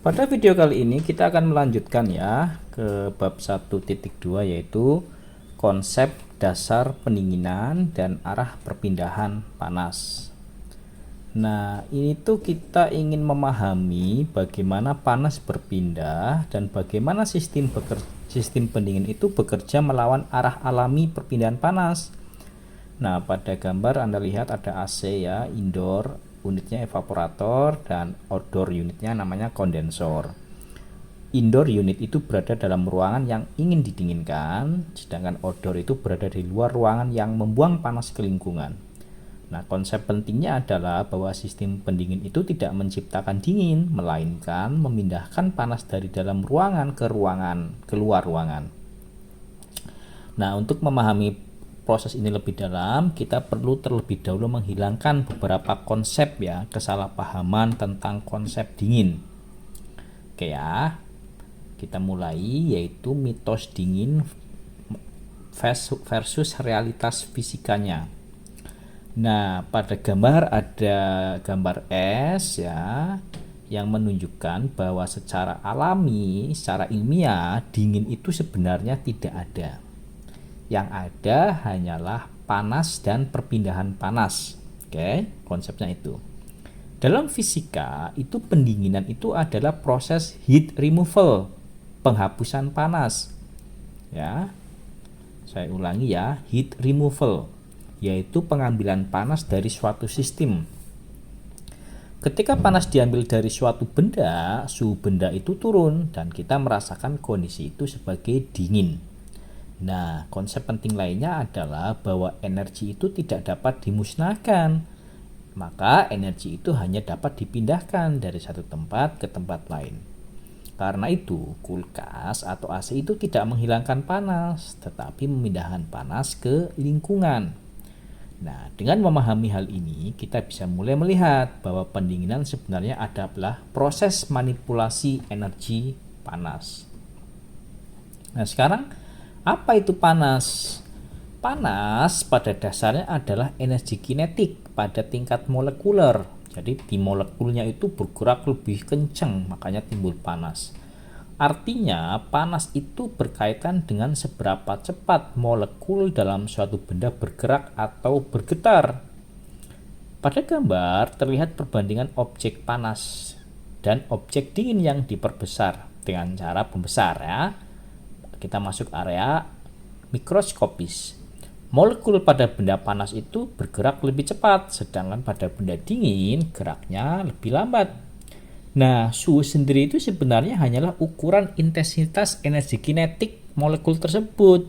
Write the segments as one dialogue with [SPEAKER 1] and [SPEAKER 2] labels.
[SPEAKER 1] Pada video kali ini kita akan melanjutkan ya ke bab 1.2 yaitu konsep dasar pendinginan dan arah perpindahan panas. Nah, ini tuh kita ingin memahami bagaimana panas berpindah dan bagaimana sistem pendingin itu bekerja melawan arah alami perpindahan panas. Nah, pada gambar Anda lihat ada AC ya, indoor unitnya evaporator dan outdoor unitnya namanya kondensor. Indoor unit itu berada dalam ruangan yang ingin didinginkan, sedangkan outdoor itu berada di luar ruangan yang membuang panas ke lingkungan. Nah, konsep pentingnya adalah bahwa sistem pendingin itu tidak menciptakan dingin, melainkan memindahkan panas dari dalam ruangan ke luar ruangan. Nah, untuk memahami proses ini lebih dalam, kita perlu terlebih dahulu menghilangkan beberapa konsep ya, kesalahpahaman tentang konsep dingin. Oke ya, kita mulai yaitu mitos dingin versus realitas fisikanya. Nah, pada gambar ada gambar es ya, yang menunjukkan bahwa secara alami, secara ilmiah, dingin itu sebenarnya tidak ada. Yang ada hanyalah panas dan perpindahan panas. Oke, konsepnya itu. Dalam fisika, itu pendinginan itu adalah proses heat removal, penghapusan panas. Ya. Saya ulangi ya, heat removal, yaitu pengambilan panas dari suatu sistem. Ketika panas diambil dari suatu benda, suhu benda itu turun dan kita merasakan kondisi itu sebagai dingin. Nah, konsep penting lainnya adalah bahwa energi itu tidak dapat dimusnahkan. Maka energi itu hanya dapat dipindahkan dari satu tempat ke tempat lain. Karena itu, kulkas atau AC itu tidak menghilangkan panas, tetapi memindahkan panas ke lingkungan. Nah, dengan memahami hal ini, kita bisa mulai melihat bahwa pendinginan sebenarnya adalah proses manipulasi energi panas. Nah, sekarang apa itu panas? Panas pada dasarnya adalah energi kinetik pada tingkat molekuler. Jadi di molekulnya itu bergerak lebih kencang, makanya timbul panas. Artinya panas itu berkaitan dengan seberapa cepat molekul dalam suatu benda bergerak atau bergetar. Pada gambar terlihat perbandingan objek panas dan objek dingin yang diperbesar dengan cara pembesar ya. Kita masuk area mikroskopis. Molekul pada benda panas itu bergerak lebih cepat, sedangkan pada benda dingin geraknya lebih lambat. Nah, suhu sendiri itu sebenarnya hanyalah ukuran intensitas energi kinetik molekul tersebut.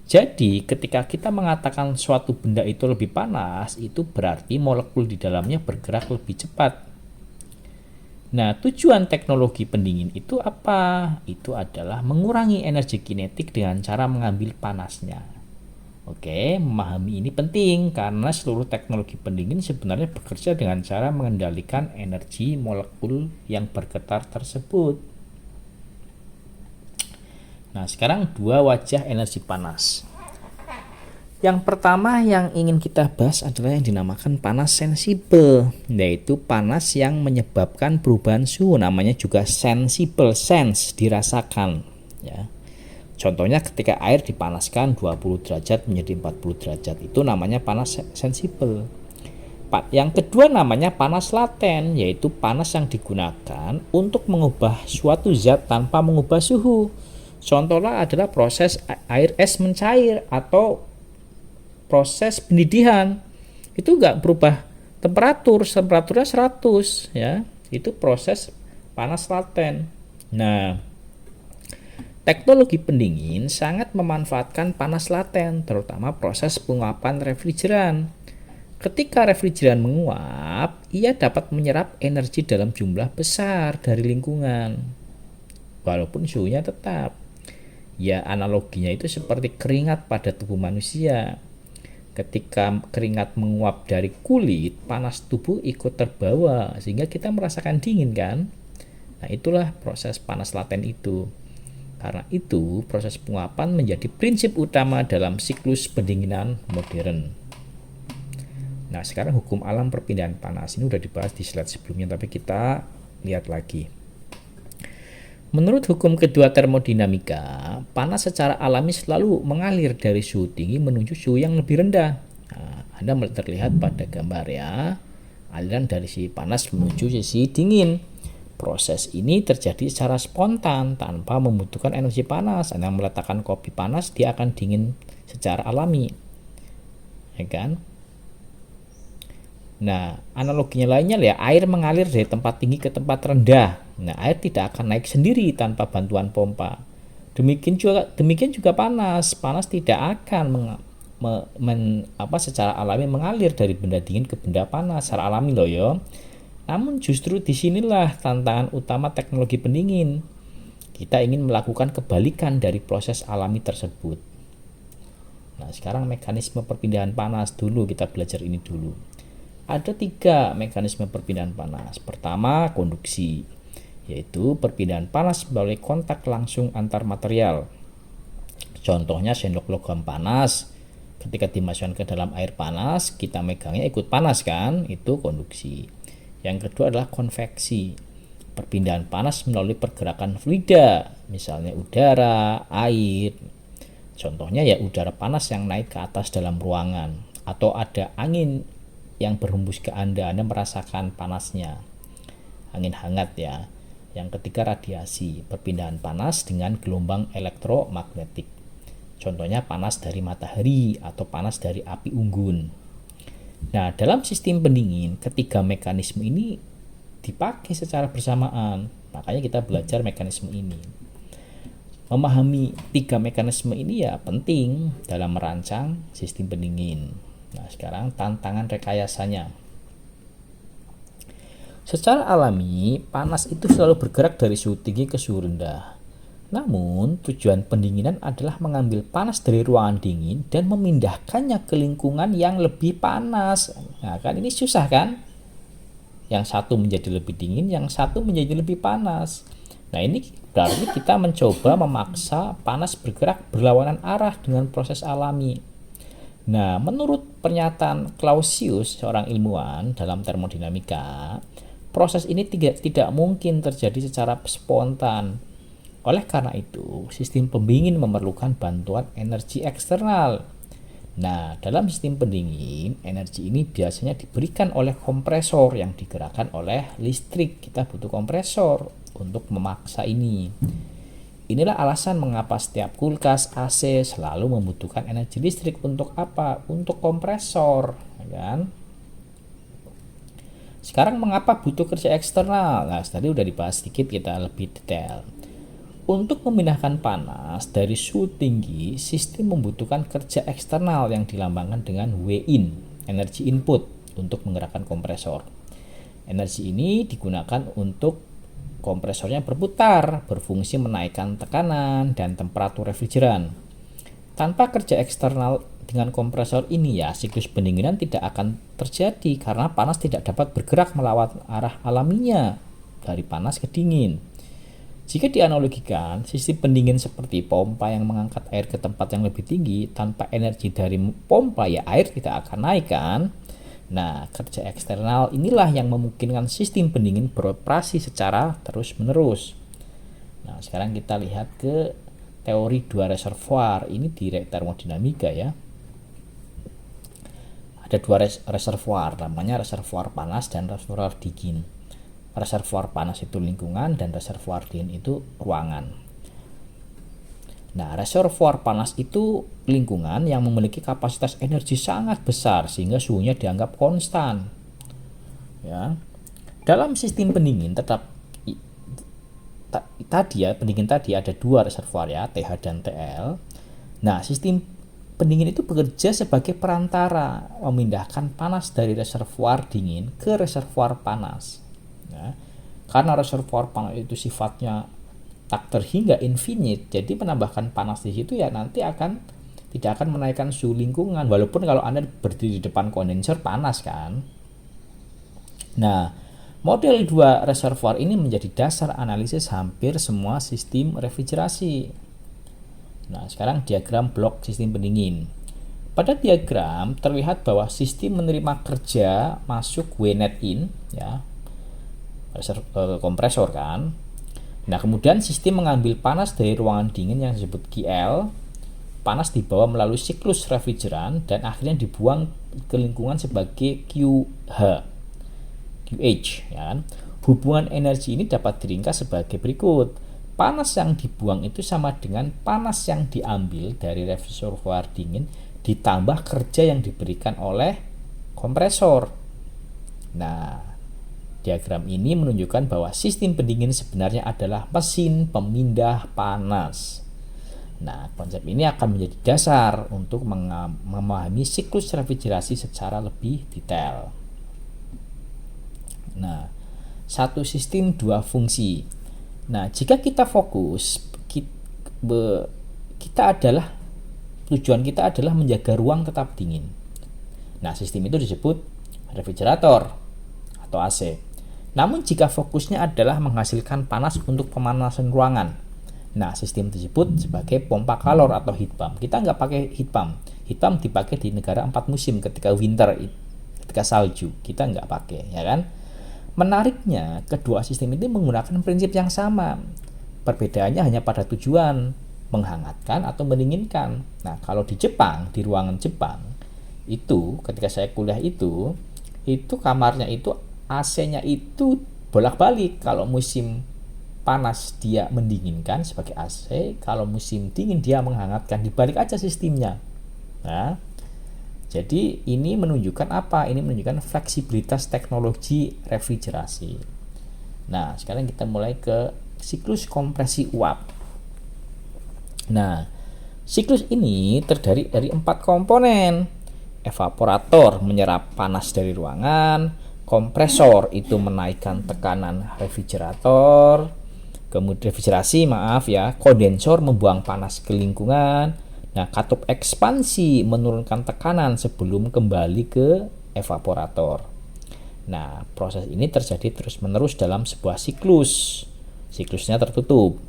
[SPEAKER 1] Jadi, ketika kita mengatakan suatu benda itu lebih panas, itu berarti molekul di dalamnya bergerak lebih cepat. Nah, tujuan teknologi pendingin itu apa? Itu adalah mengurangi energi kinetik dengan cara mengambil panasnya. Oke, memahami ini penting karena seluruh teknologi pendingin sebenarnya bekerja dengan cara mengendalikan energi molekul yang bergetar tersebut. Nah, sekarang dua wajah energi panas. Yang pertama yang ingin kita bahas adalah yang dinamakan panas sensibel, yaitu panas yang menyebabkan perubahan suhu, namanya juga sensible, sense, dirasakan ya. Contohnya ketika air dipanaskan 20 derajat menjadi 40 derajat, itu namanya panas sensibel. Yang kedua namanya panas laten, yaitu panas yang digunakan untuk mengubah suatu zat tanpa mengubah suhu. Contohnya adalah proses air es mencair atau proses pendidihan. Itu enggak berubah temperaturnya 100 ya. Itu proses panas laten. Nah, teknologi pendingin sangat memanfaatkan panas laten, terutama proses penguapan refrigeran. Ketika refrigeran menguap, ia dapat menyerap energi dalam jumlah besar dari lingkungan, walaupun suhunya tetap. Ya, analoginya itu seperti keringat pada tubuh manusia. Ketika keringat menguap dari kulit, panas tubuh ikut terbawa, sehingga kita merasakan dingin kan? Nah, itulah proses panas laten itu. Karena itu, proses penguapan menjadi prinsip utama dalam siklus pendinginan modern. Nah, sekarang hukum alam perpindahan panas ini sudah dibahas di slide sebelumnya, tapi kita lihat lagi. Menurut hukum kedua termodinamika, panas secara alami selalu mengalir dari suhu tinggi menuju suhu yang lebih rendah. Nah, Anda terlihat pada gambar ya, aliran dari sisi panas menuju sisi dingin. Proses ini terjadi secara spontan tanpa membutuhkan energi panas. Anda meletakkan kopi panas, dia akan dingin secara alami, ya kan? Nah, analoginya lainnya ya, air mengalir dari tempat tinggi ke tempat rendah. Nah, air tidak akan naik sendiri tanpa bantuan pompa. Demikian juga panas. Panas tidak akan secara alami mengalir dari benda dingin ke benda panas secara alami loh ya. Namun justru disinilah tantangan utama teknologi pendingin. Kita ingin melakukan kebalikan dari proses alami tersebut. Nah, sekarang mekanisme perpindahan panas dulu, kita belajar ini dulu. Ada 3 mekanisme perpindahan panas. Pertama, konduksi, yaitu perpindahan panas melalui kontak langsung antar material. Contohnya sendok logam panas, ketika dimasukkan ke dalam air panas, kita megangnya ikut panas kan, itu konduksi. Yang kedua adalah konveksi, perpindahan panas melalui pergerakan fluida, misalnya udara, air. Contohnya ya udara panas yang naik ke atas dalam ruangan, atau ada angin yang berhembus ke Anda merasakan panasnya, angin hangat ya. Yang ketiga radiasi, perpindahan panas dengan gelombang elektromagnetik. Contohnya panas dari matahari atau panas dari api unggun. Nah, dalam sistem pendingin, ketiga mekanisme ini dipakai secara bersamaan. Makanya kita belajar mekanisme ini. Memahami 3 mekanisme ini ya penting dalam merancang sistem pendingin. Nah, sekarang tantangan rekayasanya. Secara alami, panas itu selalu bergerak dari suhu tinggi ke suhu rendah. Namun, tujuan pendinginan adalah mengambil panas dari ruangan dingin dan memindahkannya ke lingkungan yang lebih panas. Nah, kan ini susah kan? Yang satu menjadi lebih dingin, yang satu menjadi lebih panas. Nah, ini berarti kita mencoba memaksa panas bergerak berlawanan arah dengan proses alami. Nah, menurut pernyataan Clausius, seorang ilmuwan dalam termodinamika, proses ini tidak mungkin terjadi secara spontan. Oleh karena itu, sistem pendingin memerlukan bantuan energi eksternal. Nah, dalam sistem pendingin, energi ini biasanya diberikan oleh kompresor yang digerakkan oleh listrik. Kita butuh kompresor untuk memaksa ini. Inilah alasan mengapa setiap kulkas AC selalu membutuhkan energi listrik untuk apa? Untuk kompresor, kan? Sekarang mengapa butuh kerja eksternal? Nah, tadi udah dibahas sedikit, kita lebih detail. Untuk memindahkan panas dari suhu tinggi, sistem membutuhkan kerja eksternal yang dilambangkan dengan W-in, energi input, untuk menggerakkan kompresor. Energi ini digunakan untuk kompresornya berputar, berfungsi menaikkan tekanan dan temperatur refrigeran. Tanpa kerja eksternal dengan kompresor ini ya, siklus pendinginan tidak akan terjadi karena panas tidak dapat bergerak melawan arah alaminya dari panas ke dingin. Jika dianalogikan, sistem pendingin seperti pompa yang mengangkat air ke tempat yang lebih tinggi, tanpa energi dari pompa ya air tidak akan naik kan. Nah, kerja eksternal inilah yang memungkinkan sistem pendingin beroperasi secara terus-menerus. Nah, sekarang kita lihat ke teori 2 reservoir. Ini di termodinamika ya. Ada 2 reservoir, namanya reservoir panas dan reservoir dingin. Reservoir panas itu lingkungan dan reservoir dingin itu ruangan. Nah, reservoir panas itu lingkungan yang memiliki kapasitas energi sangat besar sehingga suhunya dianggap konstan. Ya. Dalam sistem pendingin pendingin tadi ada 2 reservoir ya, TH dan TL. Nah, sistem pendingin itu bekerja sebagai perantara memindahkan panas dari reservoir dingin ke reservoir panas. Ya. Karena reservoir panas itu sifatnya tak terhingga infinite, jadi menambahkan panas di situ ya nanti tidak akan menaikkan suhu lingkungan, walaupun kalau Anda berdiri di depan kondenser panas kan. Nah, model 2 reservoir ini menjadi dasar analisis hampir semua sistem refrigerasi. Nah, sekarang diagram blok sistem pendingin. Pada diagram terlihat bahwa sistem menerima kerja masuk W net in ya, kompresor kan. Nah, kemudian sistem mengambil panas dari ruangan dingin yang disebut QL. Panas dibawa melalui siklus refrigeran dan akhirnya dibuang ke lingkungan sebagai QH. Ya kan? Hubungan energi ini dapat diringkas sebagai berikut. Panas yang dibuang itu sama dengan panas yang diambil dari reservoir dingin ditambah kerja yang diberikan oleh kompresor. Nah, diagram ini menunjukkan bahwa sistem pendingin sebenarnya adalah mesin pemindah panas. Nah, konsep ini akan menjadi dasar untuk memahami siklus refrigerasi secara lebih detail. Nah, satu sistem dua fungsi. Nah, jika kita fokus, tujuan kita adalah menjaga ruang tetap dingin. Nah, sistem itu disebut refrigerator atau AC. Namun jika fokusnya adalah menghasilkan panas untuk pemanasan ruangan, nah sistem tersebut sebagai pompa kalor atau heat pump. Kita nggak pakai heat pump. Heat pump dipakai di negara 4 musim ketika winter, ketika salju. Kita nggak pakai, ya kan? Menariknya, kedua sistem ini menggunakan prinsip yang sama. Perbedaannya hanya pada tujuan, menghangatkan atau mendinginkan. Nah, kalau di Jepang, di ruangan Jepang, itu ketika saya kuliah itu kamarnya itu AC-nya itu bolak-balik. Kalau musim panas dia mendinginkan sebagai AC, kalau musim dingin dia menghangatkan. Dibalik aja sistemnya. Nah, jadi ini menunjukkan apa? Ini menunjukkan fleksibilitas teknologi refrigerasi. Nah, sekarang kita mulai ke siklus kompresi uap. Nah, siklus ini terdiri dari 4 komponen. Evaporator menyerap panas dari ruangan, kompresor itu menaikkan tekanan refrigerator, kemudian kondensor membuang panas ke lingkungan. Nah, katup ekspansi menurunkan tekanan sebelum kembali ke evaporator. Nah, proses ini terjadi terus-menerus dalam sebuah siklus. Siklusnya tertutup.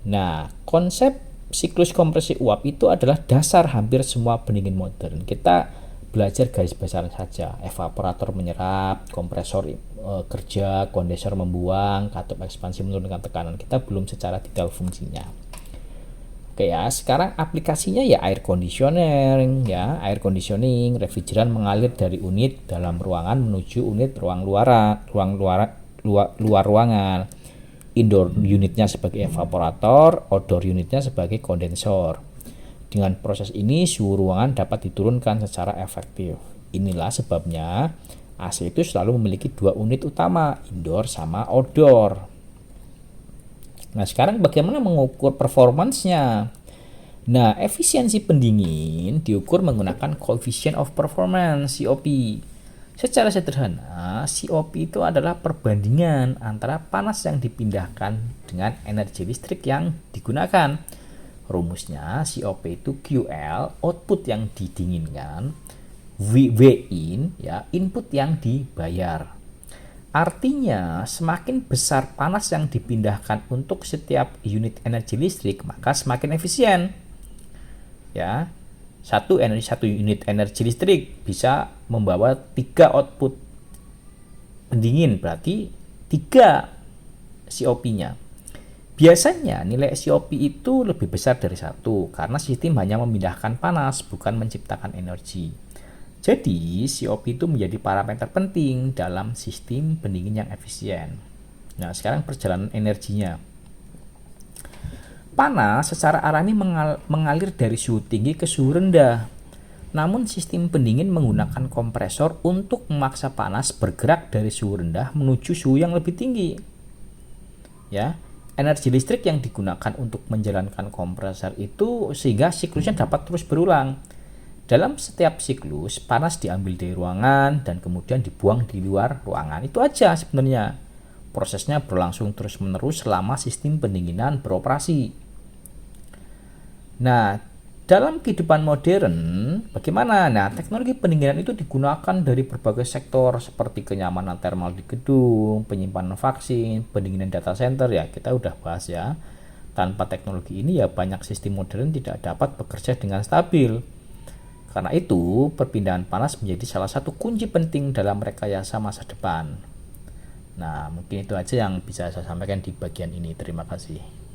[SPEAKER 1] Nah, konsep siklus kompresi uap itu adalah dasar hampir semua pendingin modern. Kita belajar garis besar saja. Evaporator menyerap, kompresor kerja, kondensor membuang, katup ekspansi menurunkan tekanan. Kita belum secara detail fungsinya. Oke ya, sekarang aplikasinya ya air conditioning, refrigeran mengalir dari unit dalam ruangan menuju unit ruang luar ruangan. Indoor unitnya sebagai evaporator, outdoor unitnya sebagai kondensor. Dengan proses ini suhu ruangan dapat diturunkan secara efektif. Inilah sebabnya AC itu selalu memiliki 2 unit utama, indoor sama outdoor. Nah, sekarang bagaimana mengukur performance-nya? Nah, efisiensi pendingin diukur menggunakan coefficient of performance, COP. Secara sederhana, COP itu adalah perbandingan antara panas yang dipindahkan dengan energi listrik yang digunakan. Rumusnya COP itu QL, output yang didinginkan, V in, ya, input yang dibayar. Artinya, semakin besar panas yang dipindahkan untuk setiap unit energi listrik, maka semakin efisien. Ya, satu unit energi listrik bisa membawa 3 output pendingin, berarti 3 COP-nya. Biasanya nilai COP itu lebih besar dari 1 karena sistem hanya memindahkan panas, bukan menciptakan energi. Jadi, COP itu menjadi parameter penting dalam sistem pendingin yang efisien. Nah, sekarang perjalanan energinya. Panas secara alami mengalir dari suhu tinggi ke suhu rendah. Namun, sistem pendingin menggunakan kompresor untuk memaksa panas bergerak dari suhu rendah menuju suhu yang lebih tinggi. Ya, energi listrik yang digunakan untuk menjalankan kompresor itu sehingga siklusnya dapat terus berulang. Dalam setiap siklus, panas diambil dari ruangan dan kemudian dibuang di luar ruangan. Itu aja sebenarnya. Prosesnya berlangsung terus-menerus selama sistem pendinginan beroperasi. Nah, dalam kehidupan modern, bagaimana? Nah, teknologi pendinginan itu digunakan dari berbagai sektor seperti kenyamanan thermal di gedung, penyimpanan vaksin, pendinginan data center, ya kita udah bahas ya. Tanpa teknologi ini ya banyak sistem modern tidak dapat bekerja dengan stabil. Karena itu, perpindahan panas menjadi salah satu kunci penting dalam rekayasa masa depan. Nah, mungkin itu aja yang bisa saya sampaikan di bagian ini. Terima kasih.